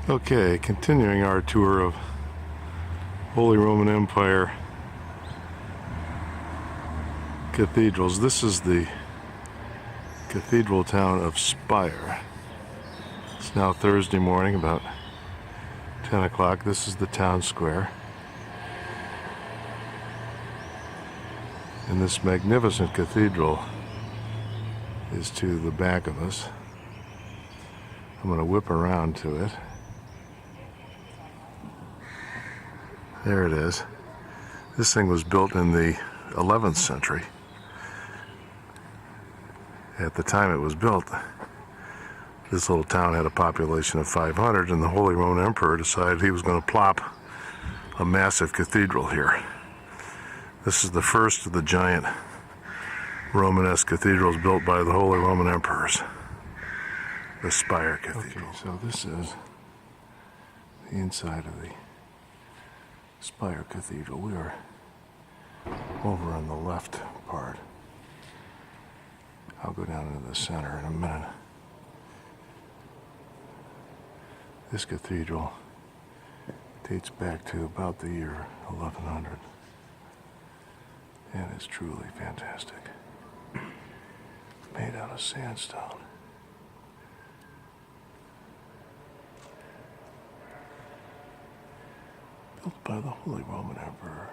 Okay, continuing our tour of Holy Roman Empire cathedrals. This is the cathedral town of Speyer. It's now Thursday morning, about 10 o'clock. This is the town square. And this magnificent cathedral is to the back of us. I'm going to whip around to it. There it is. This thing was built in the 11th century. At the time it was built, this little town had a population of 500, and the Holy Roman Emperor decided he was going to plop a massive cathedral here. This is the first of the giant Romanesque cathedrals built by the Holy Roman Emperors, the Speyer Cathedral. Okay, so this is the inside of the Speyer Cathedral. We are over on the left part. I'll go down into the center in a minute. This cathedral dates back to about the year 1100 and is truly fantastic. Made out of sandstone. Built by the Holy Roman Emperor.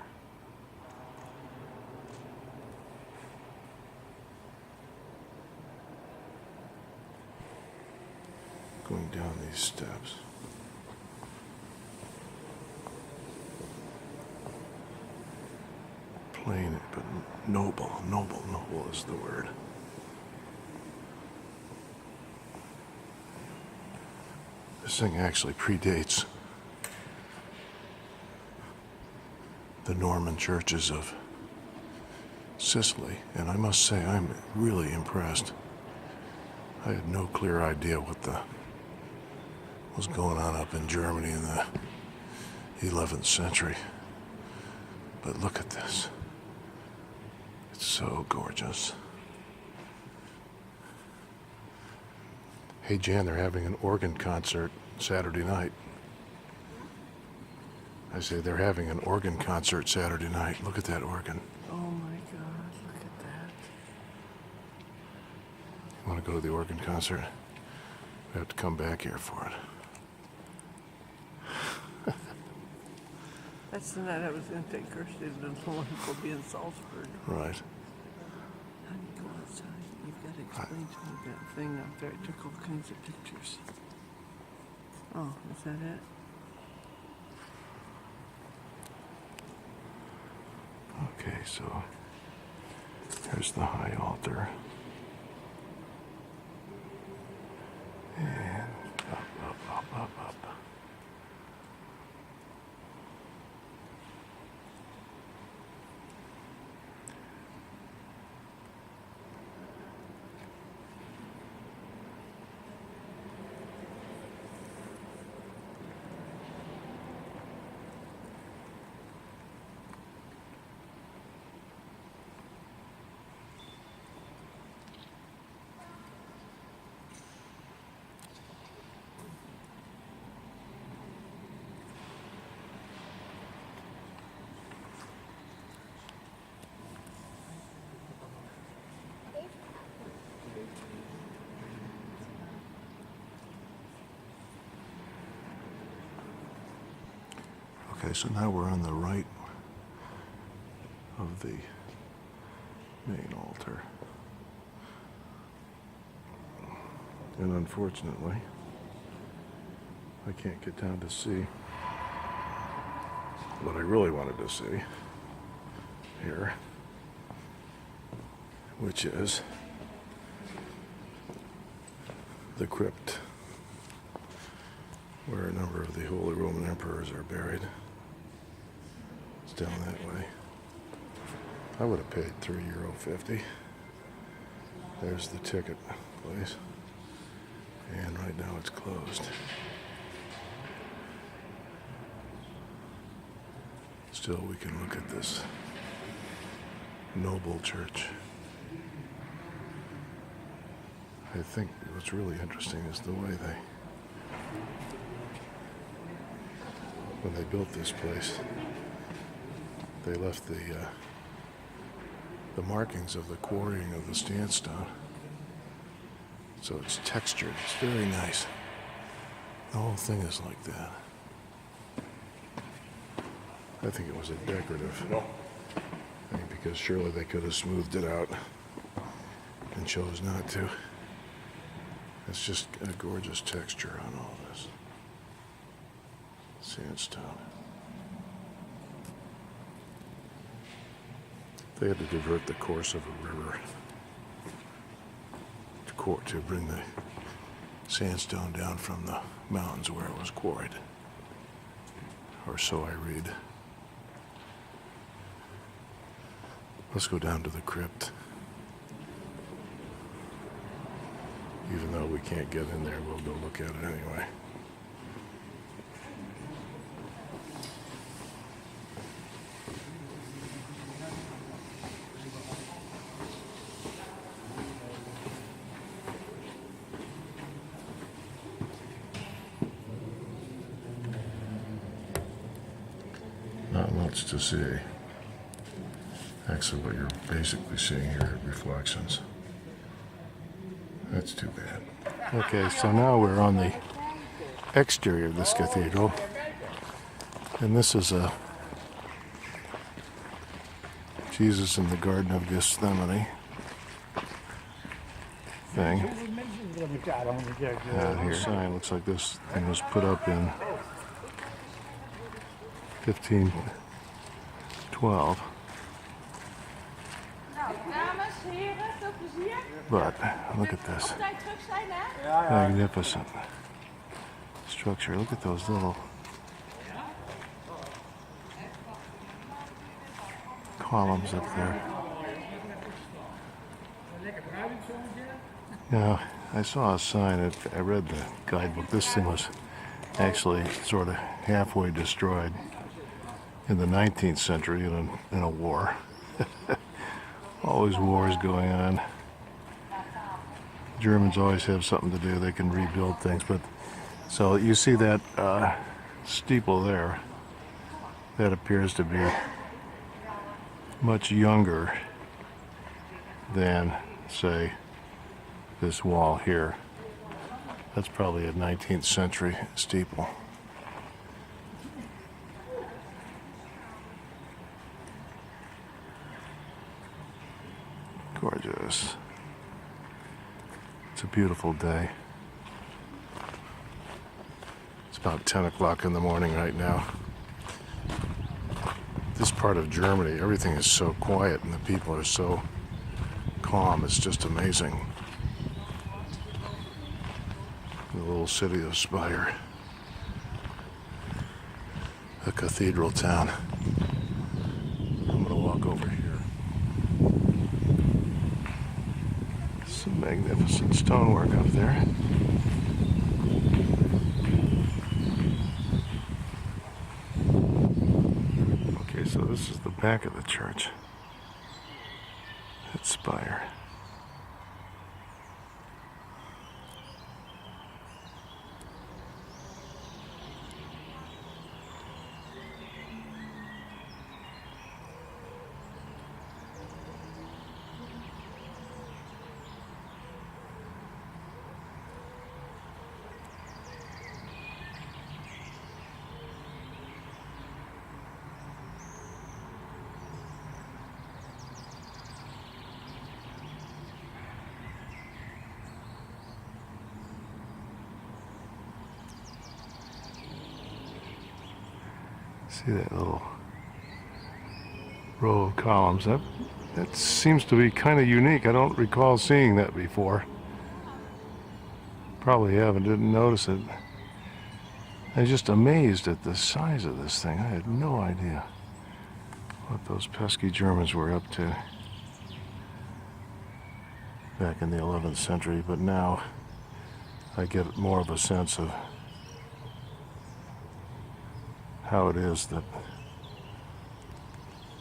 Going down these steps. Plain, but noble is the word. This thing actually predates the Norman churches of Sicily, and I must say I'm really impressed. I had no clear idea what was going on up in Germany in the 11th century. But look at this. It's so gorgeous. Hey Jan, they're having an organ concert Saturday night. I say they're having an organ concert Saturday night. Look at that organ. Oh my God, look at that. You want to go to the organ concert? We have to come back here for it. That's the night I was going to take Kirsty to the one will be in Salzburg. Right. How do you go outside? You've got to explain to me that thing out there. I took all kinds of pictures. Oh, is that it? Okay, so here's the high altar. And up. Okay, so now we're on the right of the main altar. And unfortunately, I can't get down to see what I really wanted to see here, which is the crypt where a number of the Holy Roman Emperors are buried. It's down that way. I would have paid €3.50. There's the ticket place. And right now it's closed. Still, we can look at this noble church. I think what's really interesting is the way when they built this place, they left the markings of the quarrying of the sandstone. So it's textured. It's very nice. The whole thing is like that. I think it was a decorative thing because surely they could have smoothed it out and chose not to. It's just a gorgeous texture on all this sandstone. They had to divert the course of a river to bring the sandstone down from the mountains where it was quarried. Or so I read. Let's go down to the crypt. Even though we can't get in there, we'll go look at it anyway. Not much to see. Actually, what you're basically seeing here are reflections. That's too bad. Okay, so now we're on the exterior of this cathedral. And this is a Jesus in the Garden of Gethsemane thing. Here, sign looks like this thing was put up in 1512. But look at this magnificent structure. Look at those little columns up there. Now, I saw a sign, I read the guidebook. This thing was actually sort of halfway destroyed in the 19th century in a war. Always wars going on. Germans always have something to do. They can rebuild things. But so you see that steeple there. That appears to be much younger than, say, this wall here. That's probably a 19th century steeple. Gorgeous. It's a beautiful day. It's about 10 o'clock in the morning right now. This part of Germany, everything is so quiet and the people are so calm. It's just amazing. The little city of Speyer, a cathedral town. I'm going to walk over here. Some magnificent stonework up there. Okay, so this is the back of the church at Speyer. See that little row of columns? That seems to be kind of unique. I don't recall seeing that before. Probably haven't, didn't notice it. I was just amazed at the size of this thing. I had no idea what those pesky Germans were up to back in the 11th century, but now I get more of a sense of how it is that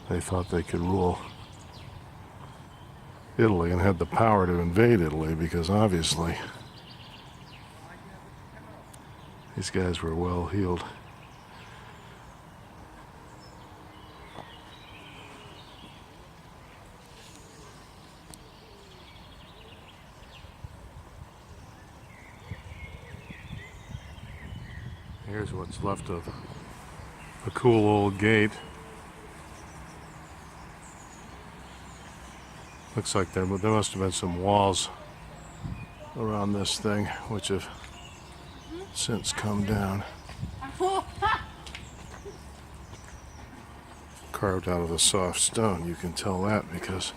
they thought they could rule Italy and had the power to invade Italy, because obviously these guys were well-heeled Here's what's left of a cool old gate. Looks like there must have been some walls around this thing, which have since come down. Carved out of a soft stone. You can tell that because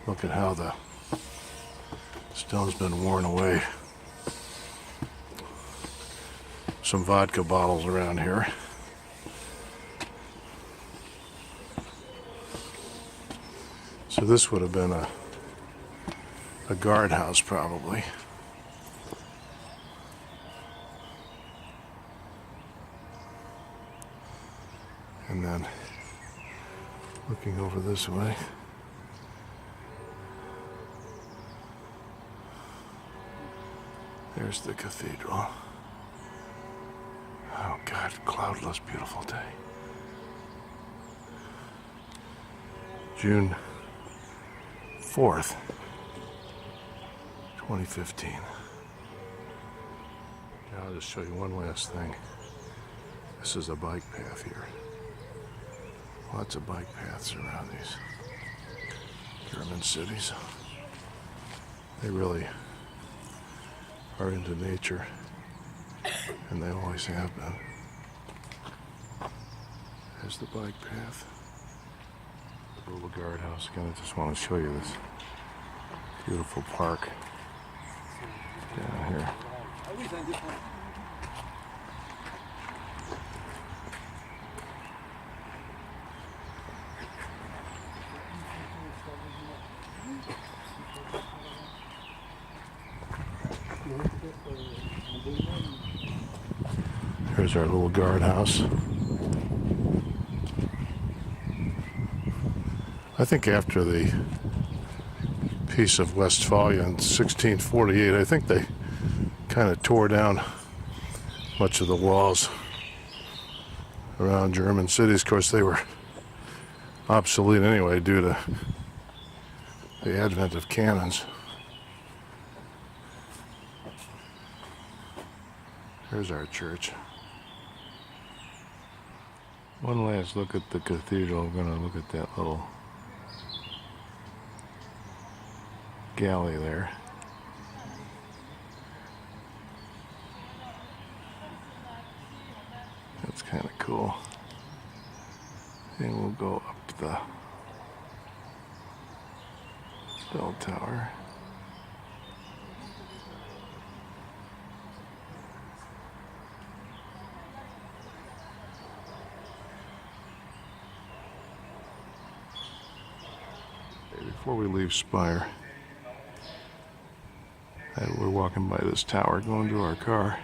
look at how the stone's been worn away. Some vodka bottles around here. So this would have been a guardhouse probably. And then looking over this way, there's the cathedral. Oh God, cloudless, beautiful day. June 4th, 2015. Now I'll just show you one last thing. This is a bike path here. Lots of bike paths around these German cities. They really are into nature, and they always have been. There's the bike path. The little guardhouse. Again, I just want to show you this beautiful park down here. Here's our little guardhouse. I think after the Peace of Westphalia in 1648, I think they kind of tore down much of the walls around German cities. Of course, they were obsolete anyway due to the advent of cannons. Here's our church. One last look at the cathedral. We're going to look at that little galley there. That's kind of cool. And we'll go up the bell tower. Before we leave Speyer, we're walking by this tower going to our car,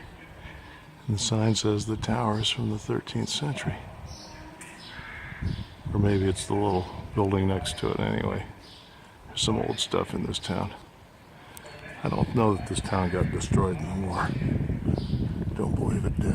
and the sign says the tower is from the 13th century. Or maybe it's the little building next to it anyway. There's some old stuff in this town. I don't know that this town got destroyed in the war. Don't believe it did.